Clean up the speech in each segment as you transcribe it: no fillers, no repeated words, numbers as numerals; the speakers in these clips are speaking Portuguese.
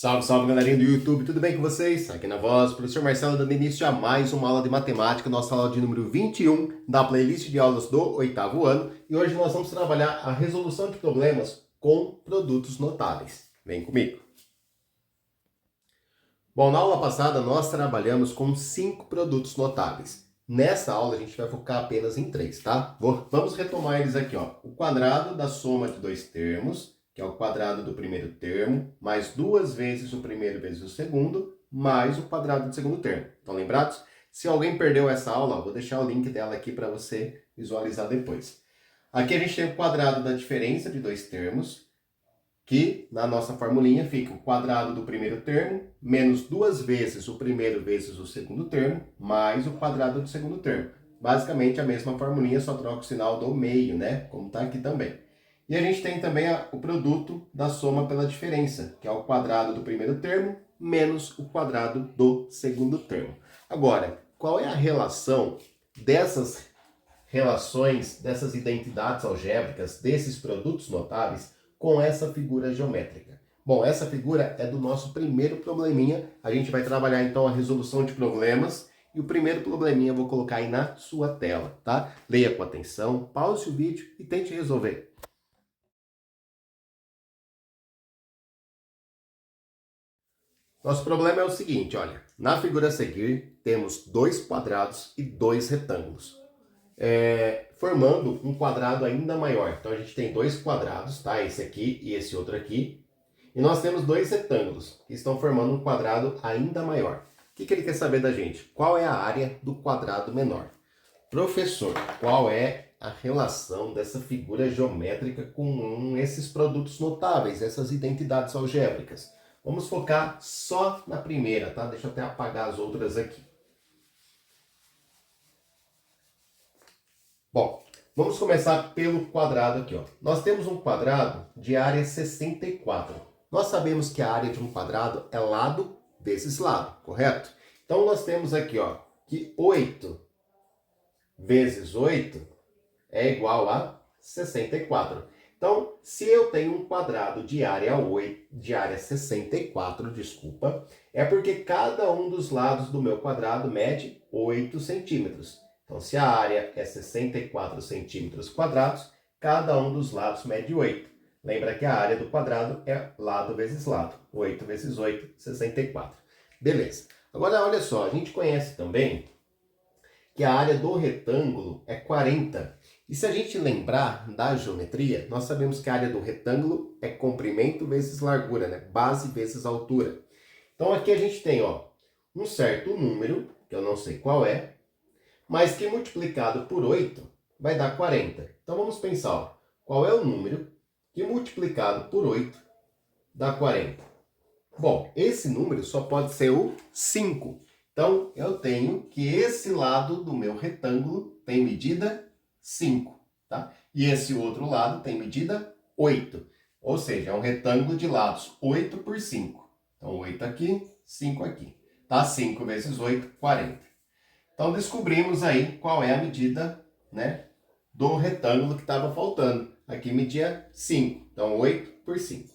Salve, salve galerinha do YouTube, tudo bem com vocês? Aqui na voz, professor Marcelo dando início a mais uma aula de matemática, nossa aula de número 21 da playlist de aulas do oitavo ano. E hoje nós vamos trabalhar a resolução de problemas com produtos notáveis. Vem comigo! Bom, na aula passada nós trabalhamos com 5 produtos notáveis. Nessa aula a gente vai focar apenas em 3, tá? Vamos retomar eles aqui, ó. O quadrado da soma de dois termos, que é o quadrado do primeiro termo, mais 2 vezes o primeiro vezes o segundo, mais o quadrado do segundo termo. Estão lembrados? Se alguém perdeu essa aula, vou deixar o link dela aqui para você visualizar depois. Aqui a gente tem o quadrado da diferença de dois termos, que na nossa formulinha fica o quadrado do primeiro termo, menos 2 vezes o primeiro vezes o segundo termo, mais o quadrado do segundo termo. Basicamente a mesma formulinha, só troca o sinal do meio, né? Como está aqui também. E a gente tem também o produto da soma pela diferença, que é o quadrado do primeiro termo menos o quadrado do segundo termo. Agora, qual é a relação dessas relações, dessas identidades algébricas, desses produtos notáveis com essa figura geométrica? Bom, essa figura é do nosso primeiro probleminha. A gente vai trabalhar então a resolução de problemas. E o primeiro probleminha eu vou colocar aí na sua tela, tá? Leia com atenção, pause o vídeo e tente resolver. Nosso problema é o seguinte, olha, na figura a seguir temos 2 quadrados e 2 retângulos, formando um quadrado ainda maior. Então a gente tem 2 quadrados, tá? Esse aqui e esse outro aqui, e nós temos 2 retângulos que estão formando um quadrado ainda maior. O que ele quer saber da gente? Qual é a área do quadrado menor? Professor, qual é a relação dessa figura geométrica com esses produtos notáveis, essas identidades algébricas? Vamos focar só na primeira, tá? Deixa eu até apagar as outras aqui. Bom, vamos começar pelo quadrado aqui, ó. Nós temos um quadrado de área 64. Nós sabemos que a área de um quadrado é lado vezes lado, correto? Então nós temos aqui, ó, que 8 vezes 8 é igual a 64. Então, se eu tenho um quadrado de área 64, desculpa, é porque cada um dos lados do meu quadrado mede 8 centímetros. Então, se a área é 64 centímetros quadrados, cada um dos lados mede 8. Lembra que a área do quadrado é lado vezes lado. 8 vezes 8, 64. Beleza. Agora, olha só, a gente conhece também que a área do retângulo é 40. E se a gente lembrar da geometria, nós sabemos que a área do retângulo é comprimento vezes largura, né? Base vezes altura. Então aqui a gente tem, ó, um certo número, que eu não sei qual é, mas que multiplicado por 8 vai dar 40. Então vamos pensar, ó, qual é o número que multiplicado por 8 dá 40? Bom, esse número só pode ser o 5. Então, eu tenho que esse lado do meu retângulo tem medida 5, tá? E esse outro lado tem medida 8. Ou seja, é um retângulo de lados 8 por 5. Então, 8 aqui, 5 aqui. Tá? 5 vezes 8, 40. Então, descobrimos aí qual é a medida, né, do retângulo que estava faltando. Aqui media 5. Então, 8 por 5.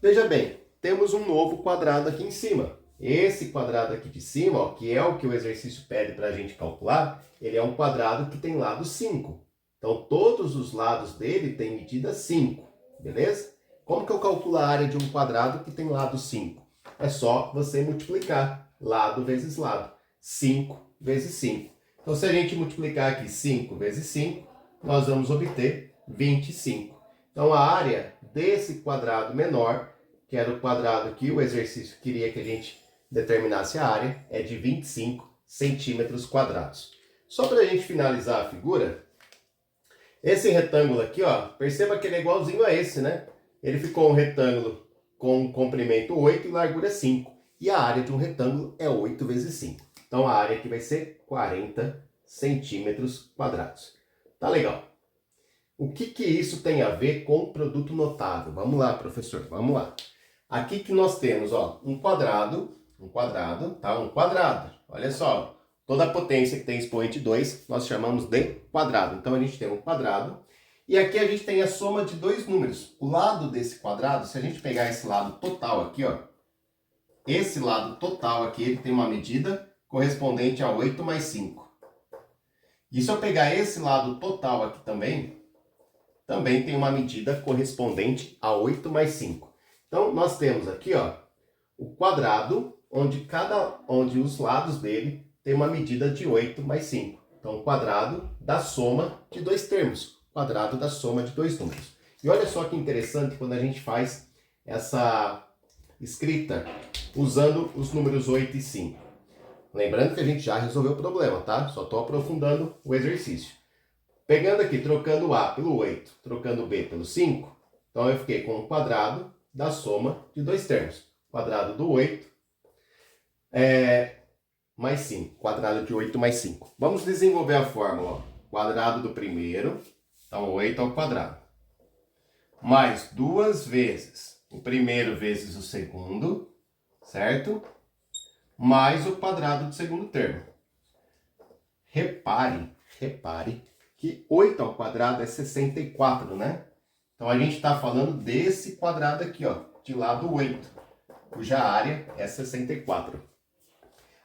Veja bem, temos um novo quadrado aqui em cima. Esse quadrado aqui de cima, ó, que é o que o exercício pede para a gente calcular, ele é um quadrado que tem lado 5. Então, todos os lados dele têm medida 5, beleza? Como que eu calculo a área de um quadrado que tem lado 5? É só você multiplicar lado vezes lado. 5 vezes 5. Então, se a gente multiplicar aqui 5 vezes 5, nós vamos obter 25. Então, a área desse quadrado menor, que era o quadrado que o exercício queria que a gente determinasse a área, é de 25 centímetros quadrados. Só para a gente finalizar a figura, esse retângulo aqui, ó, perceba que ele é igualzinho a esse, né? Ele ficou um retângulo com comprimento 8 e largura 5. E a área de um retângulo é 8 vezes 5. Então a área aqui vai ser 40 centímetros quadrados. Tá legal. O que isso tem a ver com produto notável? Vamos lá, professor, vamos lá. Aqui que nós temos, ó, um quadrado, tá? Um quadrado. Olha só, toda a potência que tem expoente 2, nós chamamos de quadrado. Então, a gente tem um quadrado. E aqui a gente tem a soma de dois números. O lado desse quadrado, se a gente pegar esse lado total aqui, ó, esse lado total aqui, ele tem uma medida correspondente a 8 mais 5. E se eu pegar esse lado total aqui também tem uma medida correspondente a 8 mais 5. Então, nós temos aqui, ó, o quadrado, onde os lados dele tem uma medida de 8 mais 5. Então, o quadrado da soma de dois termos. Quadrado da soma de dois números. E olha só que interessante quando a gente faz essa escrita usando os números 8 e 5. Lembrando que a gente já resolveu o problema, tá? Só estou aprofundando o exercício. Pegando aqui, trocando A pelo 8, trocando B pelo 5, então eu fiquei com o quadrado da soma de dois termos. Quadrado do 8 mais 5. Quadrado de 8 mais 5. Vamos desenvolver a fórmula. Ó. Quadrado do primeiro, então 8 ao quadrado. Mais duas vezes o primeiro vezes o segundo, certo? Mais o quadrado do segundo termo. Repare que 8 ao quadrado é 64, né? Então, a gente está falando desse quadrado aqui, ó, de lado 8, cuja área é 64.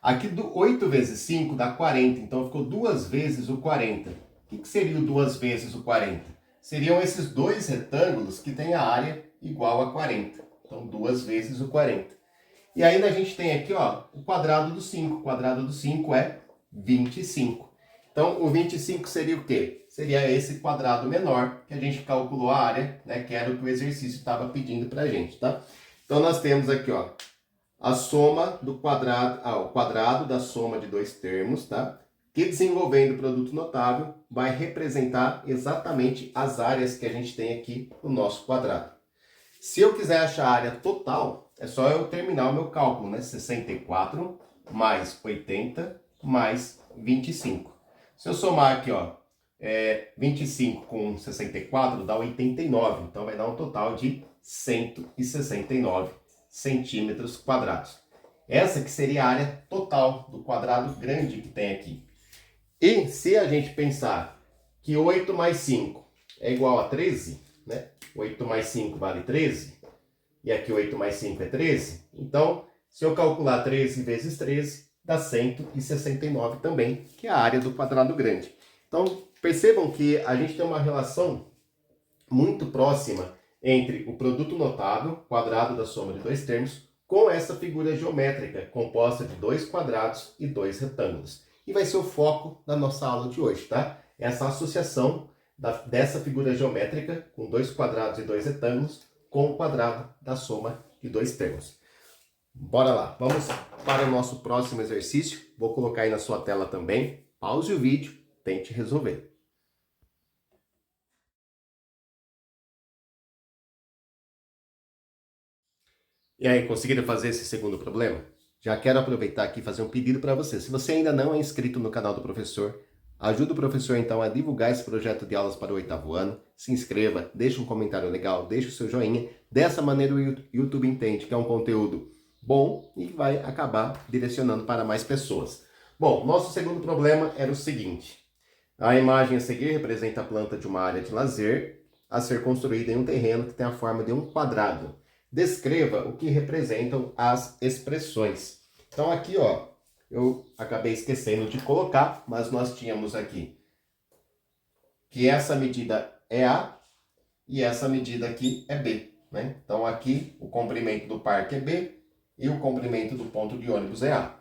Aqui, do 8 vezes 5 dá 40, então ficou duas vezes o 40. O que seria o duas vezes o 40? Seriam esses dois retângulos que têm a área igual a 40. Então, duas vezes o 40. E ainda a gente tem aqui, ó, o quadrado do 5. O quadrado do 5 é 25. Então, o 25 seria o quê? Seria esse quadrado menor, que a gente calculou a área, né, que era o que o exercício estava pedindo para a gente, tá? Então, nós temos aqui, ó, a soma do quadrado, o quadrado da soma de dois termos, tá? Que desenvolvendo o produto notável vai representar exatamente as áreas que a gente tem aqui no nosso quadrado. Se eu quiser achar a área total, é só eu terminar o meu cálculo, né? 64 mais 80 mais 25. Se eu somar aqui, ó, 25 com 64 dá 89. Então, vai dar um total de 169 centímetros quadrados. Essa que seria a área total do quadrado grande que tem aqui. E se a gente pensar que 8 mais 5 é igual a 13, né? 8 mais 5 vale 13, e aqui 8 mais 5 é 13. Então, se eu calcular 13 vezes 13, dá 169 também, que é a área do quadrado grande. Então, percebam que a gente tem uma relação muito próxima entre o produto notável, quadrado da soma de dois termos, com essa figura geométrica composta de dois quadrados e dois retângulos. E vai ser o foco da nossa aula de hoje, tá? Essa associação dessa figura geométrica com dois quadrados e dois retângulos com o quadrado da soma de dois termos. Bora lá, vamos para o nosso próximo exercício. Vou colocar aí na sua tela também. Pause o vídeo, tente resolver. E aí, conseguiram fazer esse segundo problema? Já quero aproveitar aqui e fazer um pedido para você. Se você ainda não é inscrito no canal do professor, ajude o professor então a divulgar esse projeto de aulas para o 8º ano. Se inscreva, deixe um comentário legal, deixe o seu joinha. Dessa maneira o YouTube entende que é um conteúdo bom e vai acabar direcionando para mais pessoas. Bom, nosso segundo problema era o seguinte. A imagem a seguir representa a planta de uma área de lazer a ser construída em um terreno que tem a forma de um quadrado. Descreva o que representam as expressões. Então aqui, ó, eu acabei esquecendo de colocar, mas nós tínhamos aqui que essa medida é A e essa medida aqui é B, né? Então aqui o comprimento do parque é B e o comprimento do ponto de ônibus é A.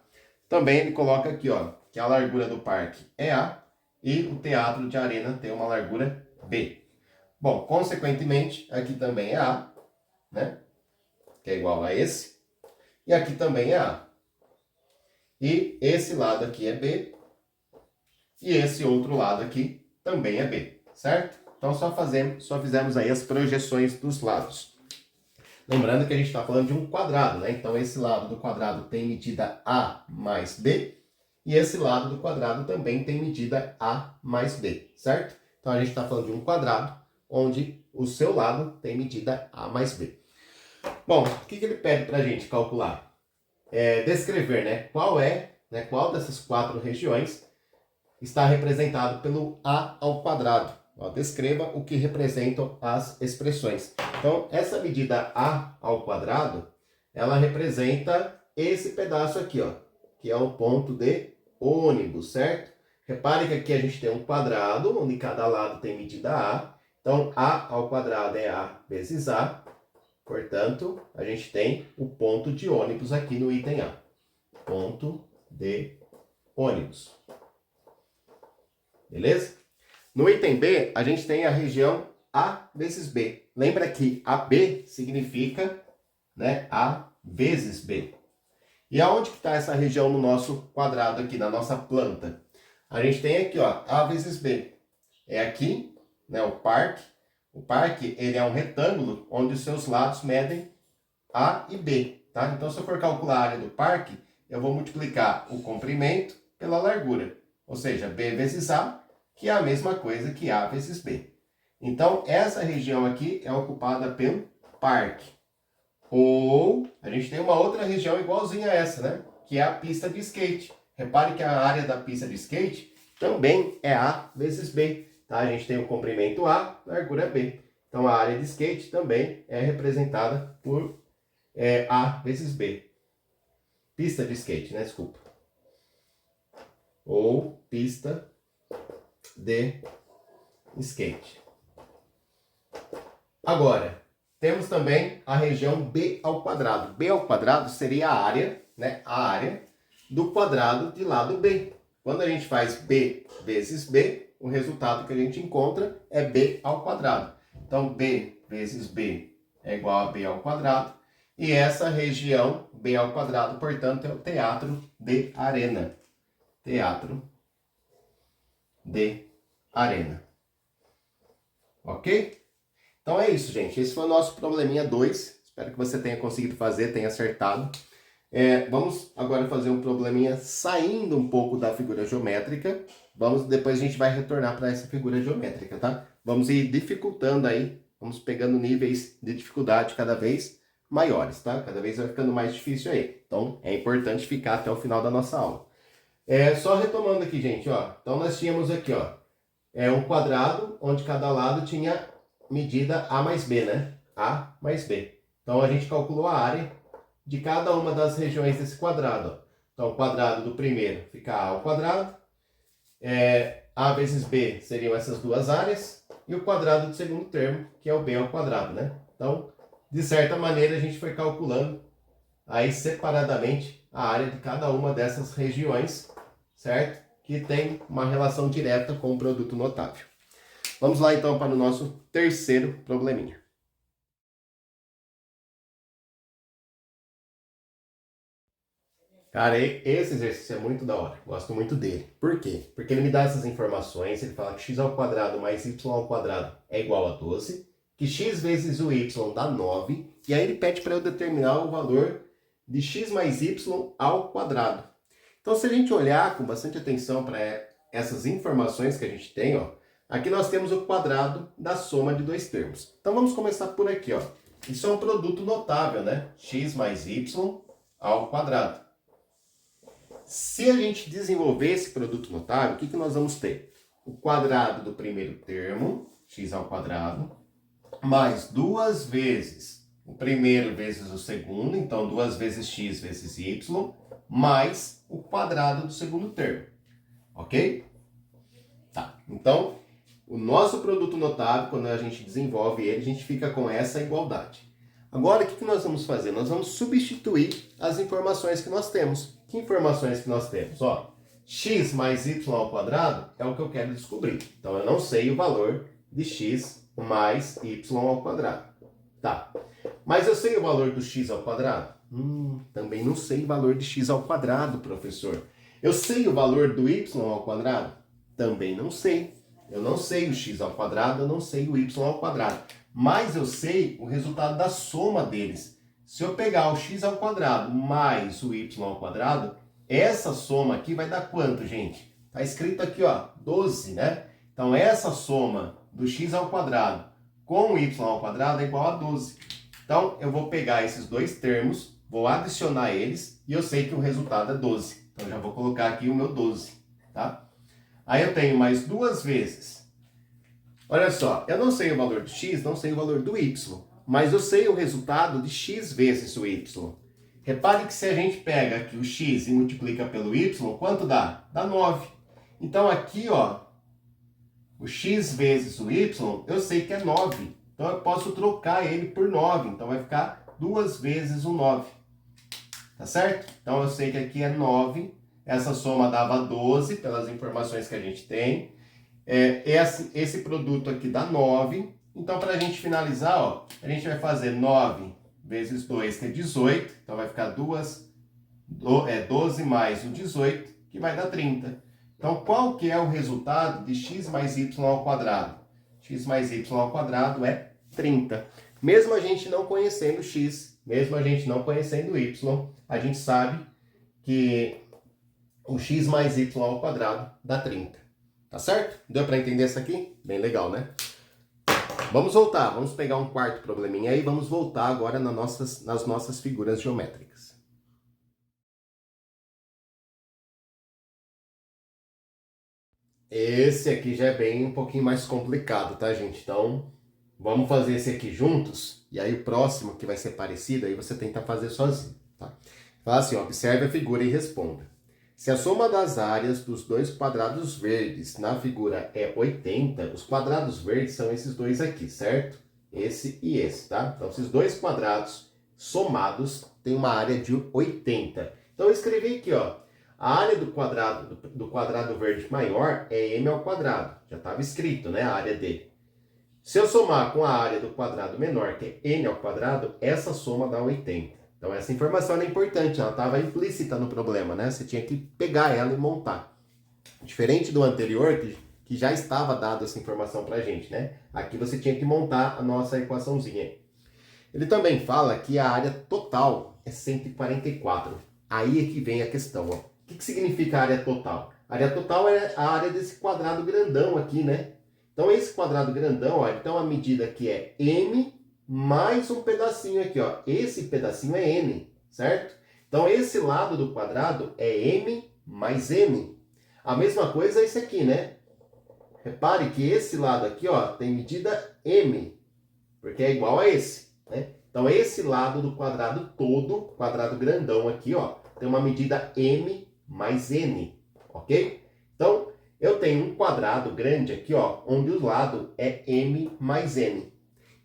Também ele coloca aqui, ó, que a largura do parque é A e o teatro de arena tem uma largura B. Bom, consequentemente, aqui também é A, né? Que é igual a esse. E aqui também é A. E esse lado aqui é B. E esse outro lado aqui também é B, certo? Então, só fizemos aí as projeções dos lados. Lembrando que a gente está falando de um quadrado, né? Então, esse lado do quadrado tem medida A mais B. E esse lado do quadrado também tem medida A mais B, certo? Então, a gente está falando de um quadrado, onde o seu lado tem medida A mais B. Bom, o que ele pede para a gente calcular? Descrever, né, qual dessas quatro regiões está representado pelo A ao quadrado. Ó, descreva o que representam as expressões. Então, essa medida A ao quadrado, ela representa esse pedaço aqui, ó, que é o ponto de ônibus, certo? Repare que aqui a gente tem um quadrado, onde cada lado tem medida A. Então, A ao quadrado é A vezes A. Portanto, a gente tem o ponto de ônibus aqui no item A. Ponto de ônibus. Beleza? No item B, a gente tem a região A vezes B. Lembra que AB significa, né, A vezes B. E aonde que está essa região no nosso quadrado aqui, na nossa planta? A gente tem aqui, ó, A vezes B. É aqui, né, o parque. O parque, ele é um retângulo onde os seus lados medem A e B, tá? Então, se eu for calcular a área do parque, eu vou multiplicar o comprimento pela largura. Ou seja, B vezes A, que é a mesma coisa que A vezes B. Então, essa região aqui é ocupada pelo parque. Ou a gente tem uma outra região igualzinha a essa, né? Que é a pista de skate. Repare que a área da pista de skate também é A vezes B. Tá? A gente tem o comprimento A, largura B. Então, a área de skate também é representada por A vezes B. Pista de skate, né? Desculpa. Ou pista de skate. Agora, temos também a região B ao quadrado. B ao quadrado seria a área, né? A área do quadrado de lado B. Quando a gente faz B vezes B, o resultado que a gente encontra é B ao quadrado. Então, B vezes B é igual a B ao quadrado. E essa região B ao quadrado, portanto, é o teatro de arena. Teatro de arena. Ok? Então é isso, gente. Esse foi o nosso probleminha 2. Espero que você tenha conseguido fazer, tenha acertado. Vamos agora fazer um probleminha saindo um pouco da figura geométrica. Depois a gente vai retornar para essa figura geométrica, tá? Vamos ir dificultando aí, vamos pegando níveis de dificuldade cada vez maiores, tá? Cada vez vai ficando mais difícil aí. Então é importante ficar até o final da nossa aula. Só retomando aqui, gente, ó. Então nós tínhamos aqui, ó, um quadrado onde cada lado tinha medida A mais B, né? A mais B. Então a gente calculou a área de cada uma das regiões desse quadrado, ó. Então o quadrado do primeiro fica A ao quadrado. A vezes B seriam essas duas áreas. E o quadrado do segundo termo, que é o B ao quadrado, né? Então, de certa maneira, a gente foi calculando aí separadamente a área de cada uma dessas regiões, certo? Que tem uma relação direta com o produto notável. Vamos lá então para o nosso terceiro probleminha. Cara, esse exercício é muito da hora, gosto muito dele. Por quê? Porque ele me dá essas informações, ele fala que x ao quadrado mais y ao quadrado é igual a 12, que x vezes o y dá 9, e aí ele pede para eu determinar o valor de x mais y ao quadrado. Então, se a gente olhar com bastante atenção para essas informações que a gente tem, ó, aqui nós temos o quadrado da soma de dois termos. Então, vamos começar por aqui, ó. Isso é um produto notável, né? X mais y ao quadrado. Se a gente desenvolver esse produto notável, o que nós vamos ter? O quadrado do primeiro termo, x ao quadrado, mais duas vezes o primeiro vezes o segundo, então duas vezes x vezes y, mais o quadrado do segundo termo. Ok? Tá. Então, o nosso produto notável, quando a gente desenvolve ele, a gente fica com essa igualdade. Agora, o que nós vamos fazer? Nós vamos substituir as informações que nós temos. Que informações que nós temos? Ó, x mais y ao quadrado é o que eu quero descobrir. Então, eu não sei o valor de x mais y ao quadrado. Tá. Mas eu sei o valor do x ao quadrado? Também não sei o valor de x ao quadrado, professor. Eu sei o valor do y ao quadrado? Também não sei. Eu não sei o x ao quadrado, eu não sei o y ao quadrado. Mas eu sei o resultado da soma deles. Se eu pegar o x ao quadrado mais o y ao quadrado, essa soma aqui vai dar quanto, gente? Está escrito aqui, ó, 12, né? Então, essa soma do x ao quadrado com o y ao quadrado é igual a 12. Então, eu vou pegar esses dois termos, vou adicionar eles, e eu sei que o resultado é 12. Então, já vou colocar aqui o meu 12, tá? Aí eu tenho mais duas vezes. Olha só, eu não sei o valor do x, não sei o valor do y, mas eu sei o resultado de x vezes o y. Repare que se a gente pega aqui o x e multiplica pelo y, quanto dá? Dá 9. Então aqui, ó, o x vezes o y, eu sei que é 9. Então eu posso trocar ele por 9. Então vai ficar 2 vezes o 9. Tá certo? Então eu sei que aqui é 9. Essa soma dava 12, pelas informações que a gente tem. Esse produto aqui dá 9. Então, para a gente finalizar, ó, a gente vai fazer 9 vezes 2, que é 18. Então, vai ficar 12 mais o 18, que vai dar 30. Então, qual que é o resultado de x mais y ao quadrado? X mais y ao quadrado é 30. Mesmo a gente não conhecendo x, mesmo a gente não conhecendo y, a gente sabe que o x mais y ao quadrado dá 30. Tá certo? Deu para entender isso aqui? Bem legal, né? Vamos voltar, vamos pegar um quarto probleminha aí, vamos voltar agora nas nossas figuras geométricas. Esse aqui já é bem um pouquinho mais complicado, tá, gente? Então, vamos fazer esse aqui juntos, e aí o próximo, que vai ser parecido, aí você tenta fazer sozinho, tá? Fala assim, ó, observe a figura e responda. Se a soma das áreas dos dois quadrados verdes na figura é 80, os quadrados verdes são esses dois aqui, certo? Esse e esse, tá? Então, esses dois quadrados somados têm uma área de 80. Então, eu escrevi aqui, ó, a área do quadrado verde maior é m ao quadrado. Já estava escrito, né, a área dele. Se eu somar com a área do quadrado menor, que é n ao quadrado, essa soma dá 80. Então, essa informação é importante, ela estava implícita no problema, né? Você tinha que pegar ela e montar. Diferente do anterior, que já estava dada essa informação para a gente, né? Aqui você tinha que montar a nossa equaçãozinha. Ele também fala que a área total é 144. Aí é que vem a questão, ó. O que significa a área total? A área total é a área desse quadrado grandão aqui, né? Então, esse quadrado grandão, ó, então a medida aqui é m mais um pedacinho aqui, ó. Esse pedacinho é n, certo? Então, esse lado do quadrado é m mais n. A mesma coisa é esse aqui, né? Repare que esse lado aqui, ó, tem medida m, porque é igual a esse, né? Então, esse lado do quadrado todo, quadrado grandão aqui, ó, tem uma medida m mais n, ok? Então, eu tenho um quadrado grande aqui, ó, onde o lado é m mais n.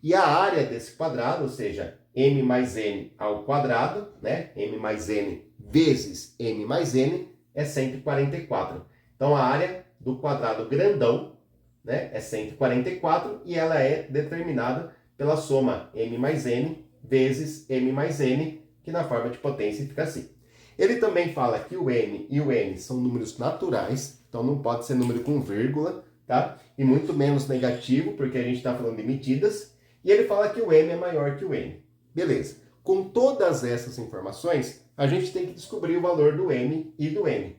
E a área desse quadrado, ou seja, m mais n ao quadrado, né? M mais n vezes m mais n é 144. Então, a área do quadrado grandão, né, é 144 e ela é determinada pela soma m mais n vezes m mais n, que na forma de potência fica assim. Ele também fala que o m e o n são números naturais, então não pode ser número com vírgula, tá? E muito menos negativo, porque a gente está falando de medidas. E ele fala que o m é maior que o n. Beleza. Com todas essas informações, a gente tem que descobrir o valor do m e do n.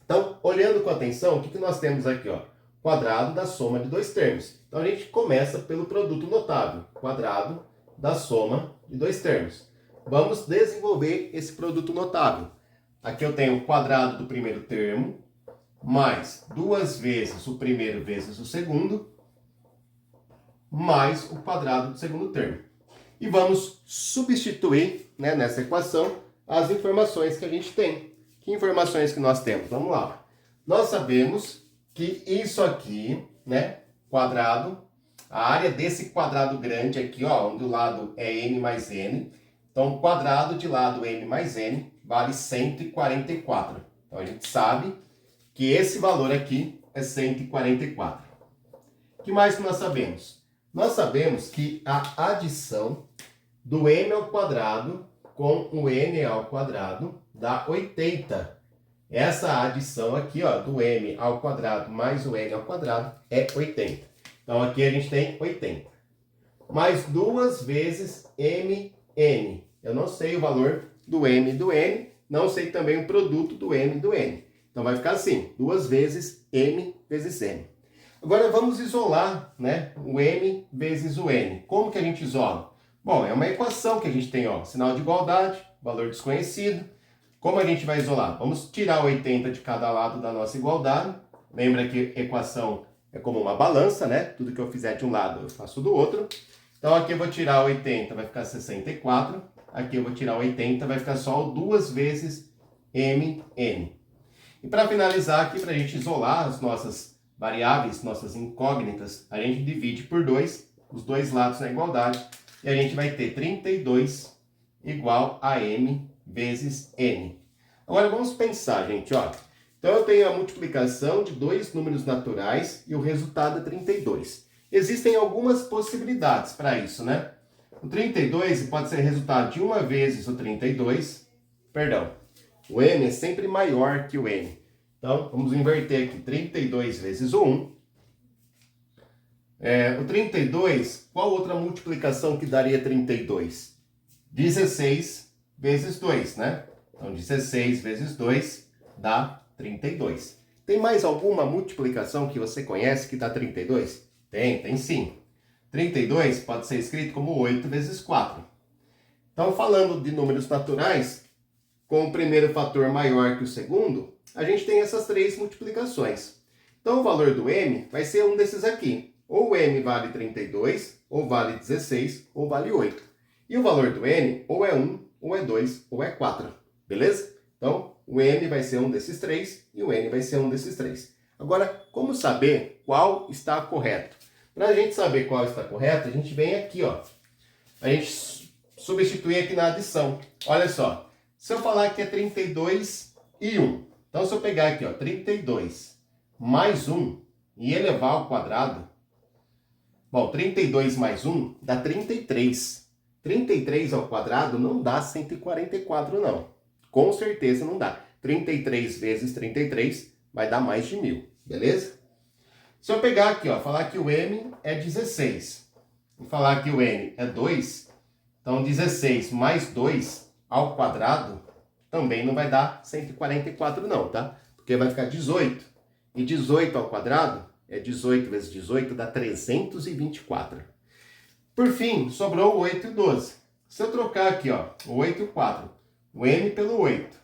Então, olhando com atenção, o que nós temos aqui, ó? Quadrado da soma de dois termos. Então, a gente começa pelo produto notável. Quadrado da soma de dois termos. Vamos desenvolver esse produto notável. Aqui eu tenho o quadrado do primeiro termo, mais 2 vezes o primeiro vezes o segundo, mais o quadrado do segundo termo. E vamos substituir, né, nessa equação as informações que a gente tem. Que informações que nós temos? Vamos lá. Nós sabemos que isso aqui, né, quadrado, a área desse quadrado grande aqui, ó, onde o lado é n mais n. Então, o quadrado de lado n mais n vale 144. Então, a gente sabe que esse valor aqui é 144. O que mais que nós sabemos? Nós sabemos que a adição do m ao quadrado com o n ao quadrado dá 80. Essa adição aqui, ó, do m ao quadrado mais o n ao quadrado é 80. Então, aqui a gente tem 80. Mais 2 vezes mn. Eu não sei o valor do m e do n, não sei também o produto do m e do n. Então, vai ficar assim, 2 vezes m vezes n. Agora, vamos isolar, né, o m vezes o n. Como que a gente isola? Bom, é uma equação que a gente tem, ó, sinal de igualdade, valor desconhecido. Como a gente vai isolar? Vamos tirar 80 de cada lado da nossa igualdade. Lembra que equação é como uma balança, né? Tudo que eu fizer de um lado, eu faço do outro. Então, aqui eu vou tirar 80, vai ficar 64. Aqui eu vou tirar 80, vai ficar só 2 vezes mn. E para finalizar aqui, para a gente isolar as nossas variáveis, nossas incógnitas, a gente divide por 2, os dois lados na igualdade, e a gente vai ter 32 igual a m vezes n. Agora vamos pensar, gente, ó. Então eu tenho a multiplicação de dois números naturais e o resultado é 32. Existem algumas possibilidades para isso, né? O 32 pode ser resultado de 1 vezes o 32, perdão, o m é sempre maior que o n. Então, vamos inverter aqui, 32 vezes o 1. O 32, qual outra multiplicação que daria 32? 16 vezes 2, né? Então, 16 vezes 2 dá 32. Tem mais alguma multiplicação que você conhece que dá 32? Tem sim. 32 pode ser escrito como 8 vezes 4. Então, falando de números naturais, com o primeiro fator maior que o segundo, a gente tem essas três multiplicações. Então, o valor do m vai ser um desses aqui. Ou o m vale 32, ou vale 16, ou vale 8. E o valor do n ou é 1, ou é 2, ou é 4. Beleza? Então, o m vai ser um desses três e o n vai ser um desses três. Agora, como saber qual está correto? Para a gente saber qual está correto, a gente vem aqui, ó. A gente substitui aqui na adição. Olha só. Se eu falar que é 32 e 1. Então, se eu pegar aqui, ó, 32 mais 1 e elevar ao quadrado. Bom, 32 mais 1 dá 33. 33 ao quadrado não dá 144, não. Com certeza não dá. 33 vezes 33 vai dar mais de 1000, beleza? Se eu pegar aqui, ó, falar que o m é 16 e falar que o n é 2, então 16 mais 2 ao quadrado também não vai dar 144 não, tá? Porque vai ficar 18. E 18 ao quadrado é 18 vezes 18 dá 324. Por fim, sobrou o 8 e o 12. Se eu trocar aqui, ó, o 8 e o 4, o m pelo 8,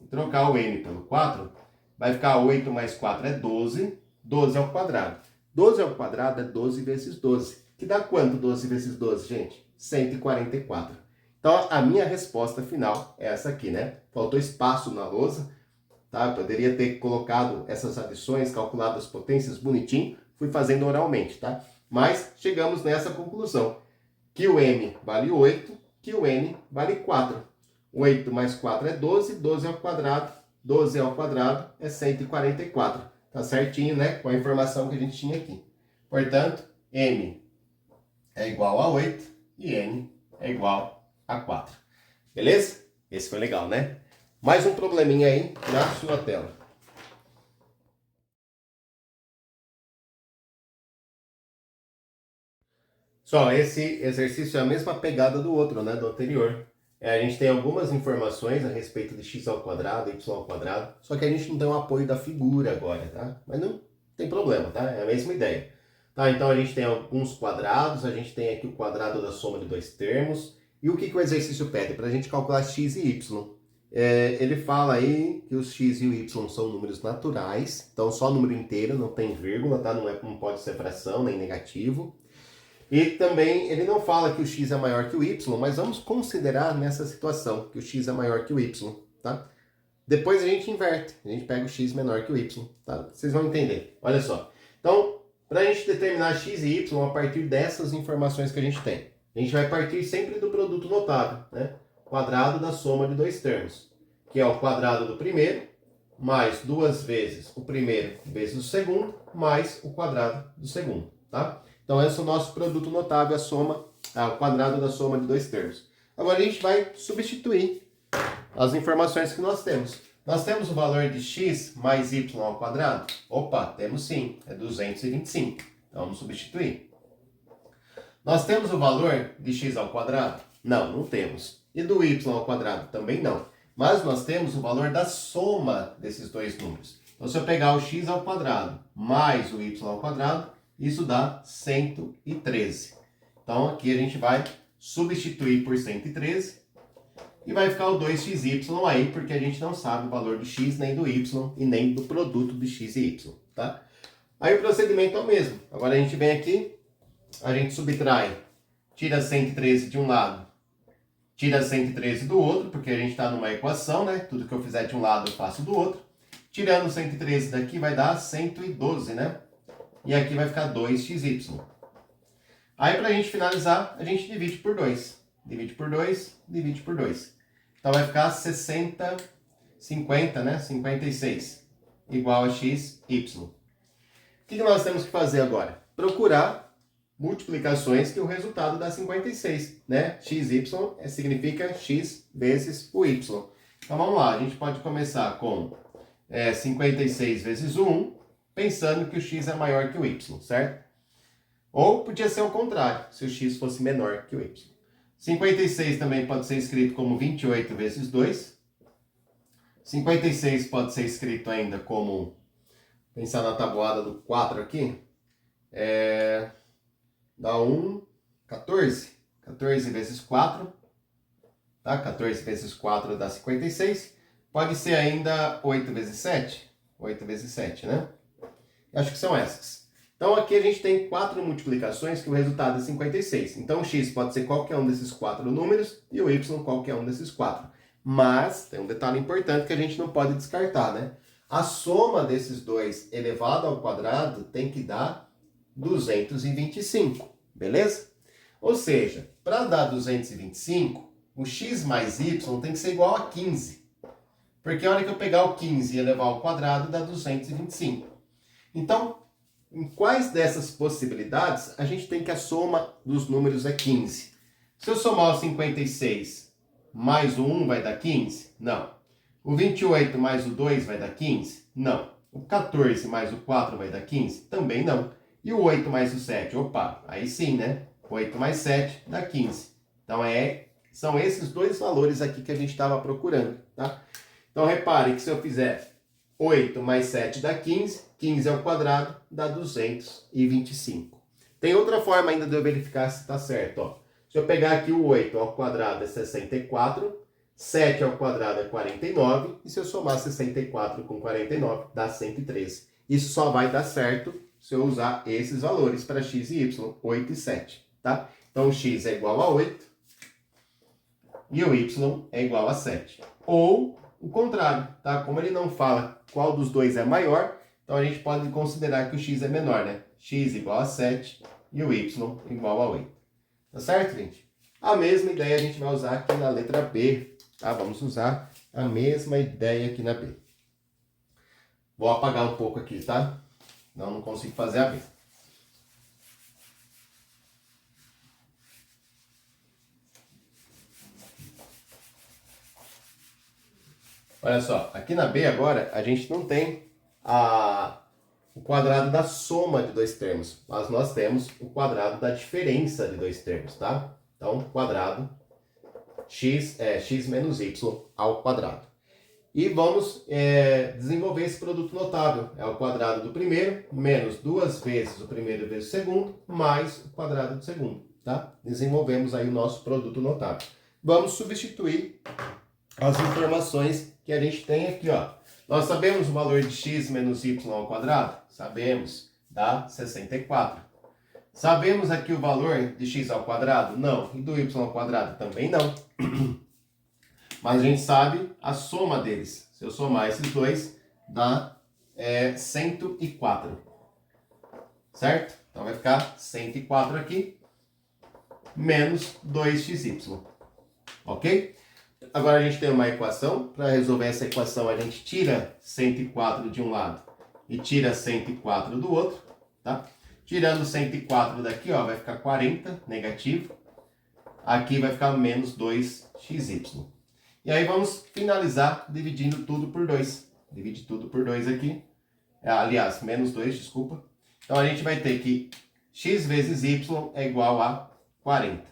e trocar o n pelo 4, vai ficar 8 mais 4 é 12, 12 ao quadrado. 12 ao quadrado é 12 vezes 12. Que dá quanto 12 vezes 12, gente? 144. Então, a minha resposta final é essa aqui, né? Faltou espaço na lousa, tá? Eu poderia ter colocado essas adições, calculado as potências bonitinho, fui fazendo oralmente, tá? Mas chegamos nessa conclusão, que o m vale 8, que o n vale 4. 8 mais 4 é 12, 12 ao quadrado é 144. Tá certinho, né? Com a informação que a gente tinha aqui. Portanto, m é igual a 8 e n é igual a 4. Beleza? Esse foi legal, né? Mais um probleminha aí na sua tela. Só, esse exercício é a mesma pegada do outro, né? Do anterior. A gente tem algumas informações a respeito de x ao quadrado, y ao quadrado, só que a gente não tem o apoio da figura agora, tá? Mas não tem problema, tá? É a mesma ideia. Tá, então a gente tem alguns quadrados, a gente tem aqui o quadrado da soma de dois termos. E o que o exercício pede? Para a gente calcular x e y. Ele fala aí que os x e o y são números naturais, então só número inteiro, não tem vírgula, tá? Não pode ser fração nem negativo. E também ele não fala que o x é maior que o y, mas vamos considerar nessa situação que o x é maior que o y, tá? Depois a gente inverte, a gente pega o x menor que o y, tá? Vocês vão entender. Olha só. Então, para a gente determinar x e y a partir dessas informações que a gente tem, a gente vai partir sempre do produto notável, né? Quadrado da soma de dois termos, que é o quadrado do primeiro, mais 2 vezes o primeiro vezes o segundo, mais o quadrado do segundo, tá? Então, esse é o nosso produto notável, o quadrado da soma de dois termos. Agora, a gente vai substituir as informações que nós temos. Nós temos o valor de x mais y ao quadrado? Opa, temos sim, é 225. Então, vamos substituir. Nós temos o valor de x ao quadrado? Não, não temos. E do y ao quadrado? Também não. Mas nós temos o valor da soma desses dois números. Então, se eu pegar o x ao quadrado mais o y ao quadrado, isso dá 113. Então, aqui a gente vai substituir por 113 e vai ficar o 2xy aí, porque a gente não sabe o valor do x, nem do y e nem do produto de x e y, tá? Aí o procedimento é o mesmo. Agora a gente vem aqui, a gente subtrai, tira 113 de um lado Tira 113 do outro, porque a gente está numa equação, né? Tudo que eu fizer de um lado eu faço do outro. Tirando 113 daqui vai dar 112, né? E aqui vai ficar 2xy. Aí, para a gente finalizar, a gente divide por 2. Divide por 2, divide por 2. Então, vai ficar 50, né? 56, igual a xy. O que nós temos que fazer agora? Procurar multiplicações que o resultado dá 56, né? XY significa x vezes o y. Então, vamos lá. A gente pode começar com 56 vezes o 1, pensando que o x é maior que o y, certo? Ou podia ser o contrário, se o x fosse menor que o y. 56 também pode ser escrito como 28 vezes 2. 56 pode ser escrito ainda como, pensar na tabuada do 4 aqui, dá 14. 14 vezes 4, tá? 14 vezes 4 dá 56. Pode ser ainda 8 vezes 7. 8 vezes 7, né? Acho que são essas. Então, aqui a gente tem 4 multiplicações que o resultado é 56. Então, o x pode ser qualquer um desses 4 números e o y qualquer um desses 4. Mas, tem um detalhe importante que a gente não pode descartar, né? A soma desses dois elevado ao quadrado tem que dar 225, beleza? Ou seja, para dar 225, o x mais y tem que ser igual a 15. Porque a hora que eu pegar o 15 e elevar ao quadrado, dá 225. Então, em quais dessas possibilidades a gente tem que a soma dos números é 15? Se eu somar o 56 mais o 1 vai dar 15? Não. O 28 mais o 2 vai dar 15? Não. O 14 mais o 4 vai dar 15? Também não. E o 8 mais o 7? Opa, aí sim, né? 8 mais 7 dá 15. Então, são esses dois valores aqui que a gente estava procurando, tá? Então, repare que se eu fizer 8 mais 7 dá 15, 15 ao quadrado dá 225. Tem outra forma ainda de eu verificar se está certo, ó. Se eu pegar aqui o 8 ao quadrado é 64, 7 ao quadrado é 49, e se eu somar 64 com 49 dá 113. Isso só vai dar certo se eu usar esses valores para x e y, 8 e 7, tá? Então, o x é igual a 8 e o y é igual a 7. Ou o contrário, tá? Como ele não fala qual dos dois é maior, então a gente pode considerar que o x é menor, né? X igual a 7 e o y igual a 8. Tá certo, gente? A mesma ideia a gente vai usar aqui na letra B, tá? Vamos usar a mesma ideia aqui na B. Vou apagar um pouco aqui, tá? Não consigo fazer a B. Olha só, aqui na B agora a gente não tem o quadrado da soma de dois termos, mas nós temos o quadrado da diferença de dois termos, tá? Então, quadrado x menos y ao quadrado. E vamos desenvolver esse produto notável. É o quadrado do primeiro, menos 2 vezes o primeiro vezes o segundo, mais o quadrado do segundo, tá? Desenvolvemos aí o nosso produto notável. Vamos substituir as informações que a gente tem aqui, ó. Nós sabemos o valor de x menos y ao quadrado? Sabemos, dá 64. Sabemos aqui o valor de x ao quadrado? Não. E do y ao quadrado? Também não. Mas a gente sabe a soma deles. Se eu somar esses dois, dá 104. Certo? Então vai ficar 104 aqui, menos 2xy. Ok? Agora a gente tem uma equação. Para resolver essa equação, a gente tira 104 de um lado e tira 104 do outro, tá? Tirando 104 daqui, ó, vai ficar 40, negativo. Aqui vai ficar menos 2xy. E aí vamos finalizar dividindo tudo por 2. Divide tudo por 2 aqui. Aliás, menos 2, desculpa. Então a gente vai ter que x vezes y é igual a 40,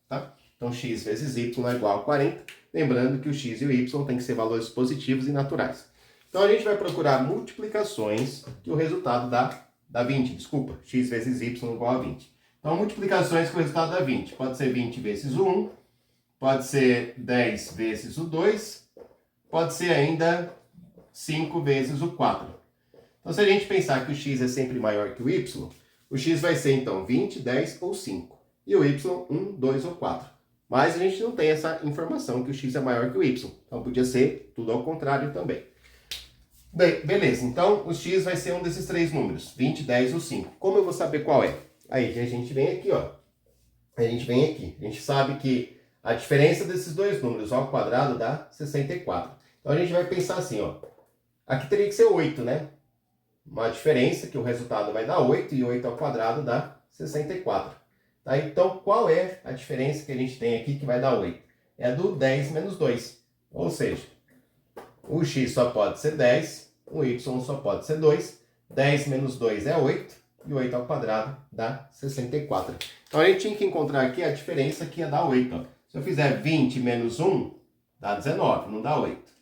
tá? Então x vezes y é igual a 40. Lembrando que o x e o y tem que ser valores positivos e naturais. Então a gente vai procurar multiplicações que o resultado dá 20. Desculpa, x vezes y igual a 20. Então multiplicações que o resultado dá 20. Pode ser 20 vezes o 1, pode ser 10 vezes o 2, pode ser ainda 5 vezes o 4. Então se a gente pensar que o x é sempre maior que o y vai ser então 20, 10 ou 5. E o y, 1, 2 ou 4. Mas a gente não tem essa informação que o x é maior que o y. Então podia ser tudo ao contrário também. Bem, beleza. Então o x vai ser um desses três números, 20, 10 ou 5. Como eu vou saber qual é? Aí a gente vem aqui, ó. A gente sabe que a diferença desses dois números ao quadrado dá 64. Então a gente vai pensar assim, ó. Aqui teria que ser 8, né? Uma diferença que o resultado vai dar 8 e 8 ao quadrado dá 64. Tá? Então, qual é a diferença que a gente tem aqui que vai dar 8? É do 10 menos 2. Ou seja, o x só pode ser 10, o y só pode ser 2. 10 menos 2 é 8 e 8 ao quadrado dá 64. Então, a gente tinha que encontrar aqui a diferença que ia dar 8. Ó. Se eu fizer 20 menos 1, dá 19, não dá 8.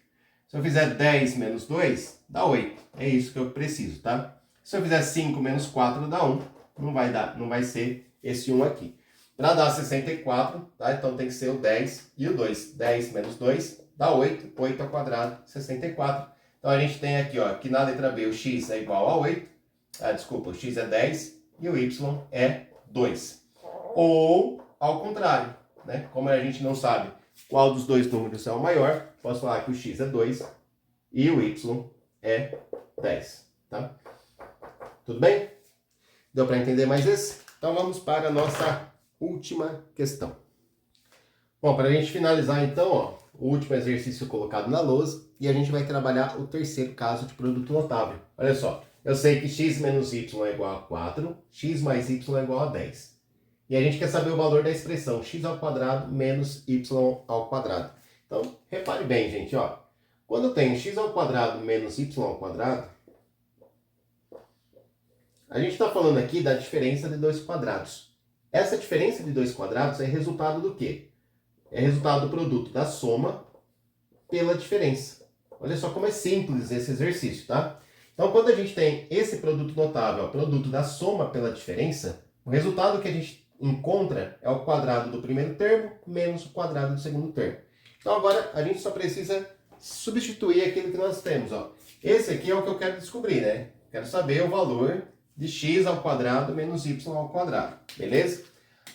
Se eu fizer 10 menos 2, dá 8. É isso que eu preciso, tá? Se eu fizer 5 menos 4, dá 1. Não vai ser esse 1 aqui. Para dar 64, tá? Então tem que ser o 10 e o 2. 10 menos 2 dá 8. 8 ao quadrado, 64. Então a gente tem aqui, ó, que na letra B o x é igual a 8. Desculpa, o x é 10 e o y é 2. Ou ao contrário, né? Como a gente não sabe qual dos dois números é o maior, posso falar que o x é 2 e o y é 10, tá? Tudo bem? Deu para entender mais esse? Então vamos para a nossa última questão. Bom, para a gente finalizar então, ó, o último exercício colocado na lousa e a gente vai trabalhar o terceiro caso de produto notável. Olha só, eu sei que x menos y é igual a 4, x mais y é igual a 10. E a gente quer saber o valor da expressão x ao quadrado menos y ao quadrado. Então, repare bem, gente, ó. Quando eu tenho x ao quadrado menos y ao quadrado, a gente está falando aqui da diferença de dois quadrados. Essa diferença de dois quadrados é resultado do quê? É resultado do produto da soma pela diferença. Olha só como é simples esse exercício, tá? Então, quando a gente tem esse produto notável, o produto da soma pela diferença, o resultado que a gente encontra é o quadrado do primeiro termo menos o quadrado do segundo termo. Então, agora a gente só precisa substituir aquilo que nós temos, ó. Esse aqui é o que eu quero descobrir, né? Quero saber o valor de x ao quadrado menos y ao quadrado, beleza?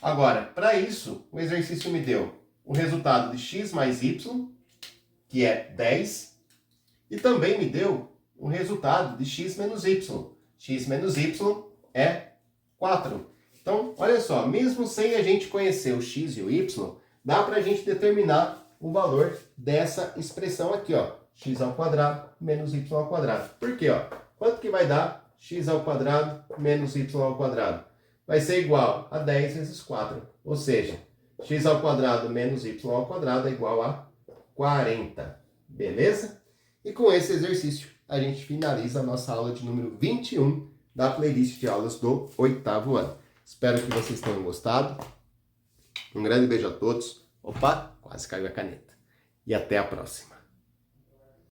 Agora, para isso, o exercício me deu o resultado de x mais y, que é 10, e também me deu o resultado de x menos y. X menos y é 4. Então, olha só, mesmo sem a gente conhecer o x e o y, dá para a gente determinar o valor dessa expressão aqui, ó, x ao quadrado menos y ao quadrado. Por quê? Ó? Quanto que vai dar x ao quadrado menos y ao quadrado? Vai ser igual a 10 vezes 4, ou seja, x ao quadrado menos y ao quadrado é igual a 40, beleza? E com esse exercício, a gente finaliza a nossa aula de número 21 da playlist de aulas do 8º ano. Espero que vocês tenham gostado. Um grande beijo a todos. Opa, quase caiu a caneta. E até a próxima.